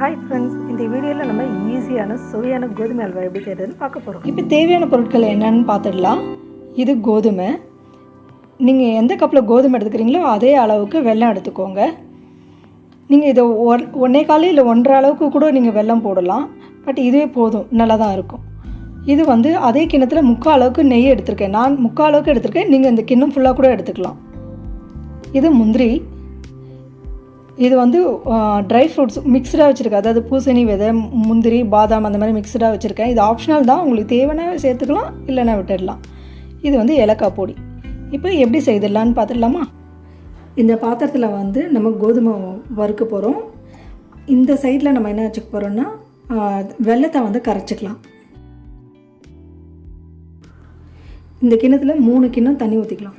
Hi friends, இந்த வீடியோல நம்ம ஈஸியான சுவையான கோதுமை அல்வா எப்படி செய்யறதுன்னு பார்க்க போறோம். இப்போ தேவையான பொருட்கள் என்னன்னு பார்த்துடலாம். இது கோதுமை. நீங்க எந்த கப்ல கோதுமை எடுத்துக்கிறீங்களோ அதே அளவுக்கு வெல்லம் எடுத்துக்கோங்க. நீங்க இத 1.25 இல்ல 1.5 அளவுக்கு கூட நீங்க வெல்லம் போடலாம். பட் இதுவே போதும், நல்லா தான் இருக்கும். இது வந்து அதே கிண்ணத்துல 3/4 அளவுக்கு நெய் எடுத்துர்க்கேன். நான் 3/4 அளவுக்கு எடுத்துர்க்கேன். நீங்க இந்த கிண்ணம் ஃபுல்லா கூட எடுத்துக்கலாம். இது முந்திரி. இது வந்து ட்ரை ஃப்ரூட்ஸ் மிக்ஸ்டாக வச்சுருக்கேன். அதாவது பூசணி விதை, முந்திரி, பாதாம் அந்த மாதிரி மிக்ஸ்டாக வச்சுருக்கேன். இது ஆப்ஷனல் தான், உங்களுக்கு தேவைன்னா சேர்த்துக்கலாம், இல்லைன்னா விட்டுடலாம். இது வந்து ஏலக்காய் பொடி. இப்போ எப்படி செய்திடலான்னு பார்த்துடலாமா? இந்த பாத்திரத்தில் வந்து நம்ம கோதுமை வறுக்க போகிறோம். இந்த சைடில் நம்ம என்ன வச்சுக்க போகிறோம்னா வெல்லத்தை வந்து கரைச்சிக்கலாம். இந்த கிண்ணத்தில் 3 கிண்ணம் தண்ணி ஊற்றிக்கலாம்.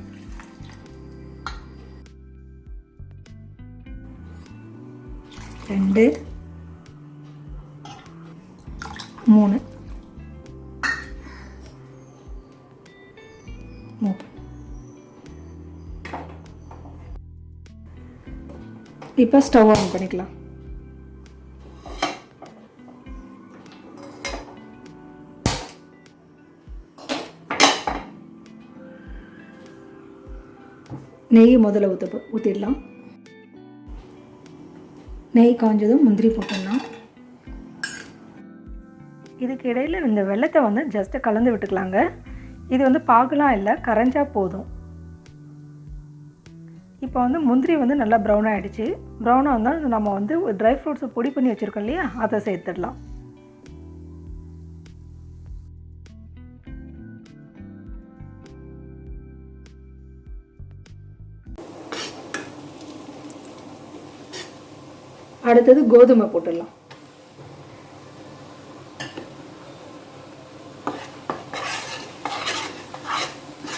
ரெண்டு 3 இப்போ ஸ்டவ் ஆன் பண்ணிக்கலாம். நெய் முதல்ல ஊற்றிடலாம். நெய் காஞ்சதும் முந்திரி போட்டுடலாம். இதுக்கு இடையில் இந்த வெல்லத்தை வந்து ஜஸ்ட்டு கலந்து விட்டுக்கலாங்க. இது வந்து பாகலாம் இல்லை, கரைஞ்சா போதும். இப்போ வந்து முந்திரி வந்து நல்லா ப்ரௌன் ஆகிடுச்சு. ப்ரௌனாக இருந்தால் நம்ம வந்து ட்ரை ஃப்ரூட்ஸை பொடி பண்ணி வச்சுருக்கோம் இல்லையா, அதை சேர்த்துடலாம். அடுத்தது கோதுமை போட்டுடலாம்.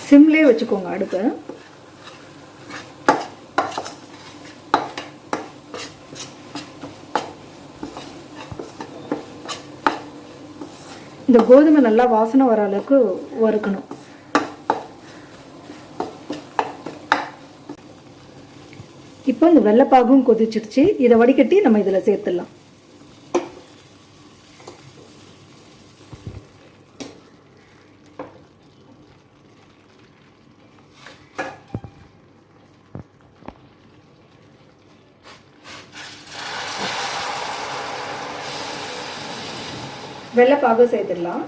சிம்லேயே வச்சுக்கோங்க அடுப்பை. இந்த கோதுமை நல்லா வாசனை வர அளவுக்கு வறுக்கணும். இப்போ இந்த வெள்ளைப்பாகும் கொதிச்சிடுச்சு. இதை வடிகட்டி நம்ம இதில் சேர்த்துடலாம். வெள்ளைப்பாகு சேர்த்துடலாம்.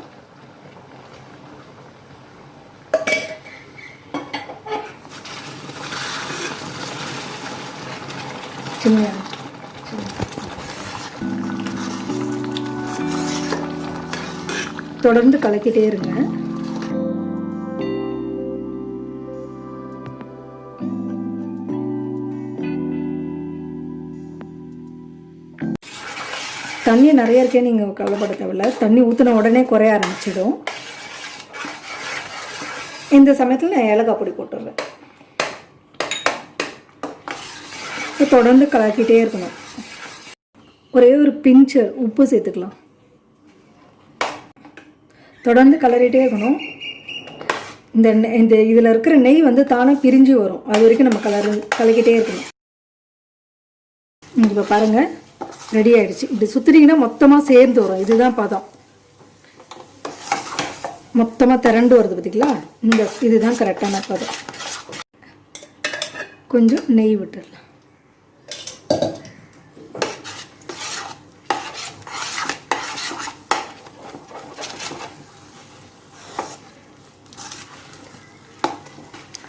தொடர்ந்து கலக்கிட்டே இருங்க. தண்ணி நிறைய இருக்கே, நீங்கள் கவலைப்பட தேவையில்ல. தண்ணி ஊற்றின உடனே குறைய ஆரம்பிச்சிடும். இந்த சமயத்தில் நான் ஏலக்காய் பொடி போட்டுடுறேன். தொடர்ந்து கலக்கிட்டே இருக்கணும். ஒரே ஒரு பிஞ்சு உப்பு சேர்த்துக்கலாம். தொடர்ந்து கலரிட்டே இருக்கணும். இந்த இதில் இருக்கிற நெய் வந்து தானே பிரிஞ்சு வரும். அது வரைக்கும் நம்ம கலக்கிட்டே இருக்கணும். இப்போ பாருங்கள், ரெடி ஆகிடுச்சு. இப்படி சுற்றுனீங்கன்னா மொத்தமாக சேர்ந்து வரும். இதுதான் பதம். மொத்தமாக திரண்டு வருது பார்த்திங்களா? இதுதான் கரெக்டான பதம். கொஞ்சம் நெய் விட்டுடலாம்.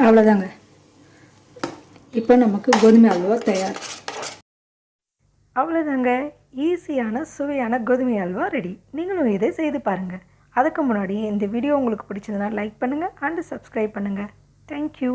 அவ்வளோதாங்க. இப்போ நமக்கு கோதுமை அல்வா தயார். அவ்வளோதாங்க, ஈஸியான சுவையான கோதுமை அல்வா ரெடி. நீங்களும் இதை செய்து பாருங்கள். அதுக்கு முன்னாடி இந்த வீடியோ உங்களுக்கு பிடிச்சதுன்னா லைக் பண்ணுங்கள் அண்ட் சப்ஸ்கிரைப் பண்ணுங்கள். தேங்க்யூ.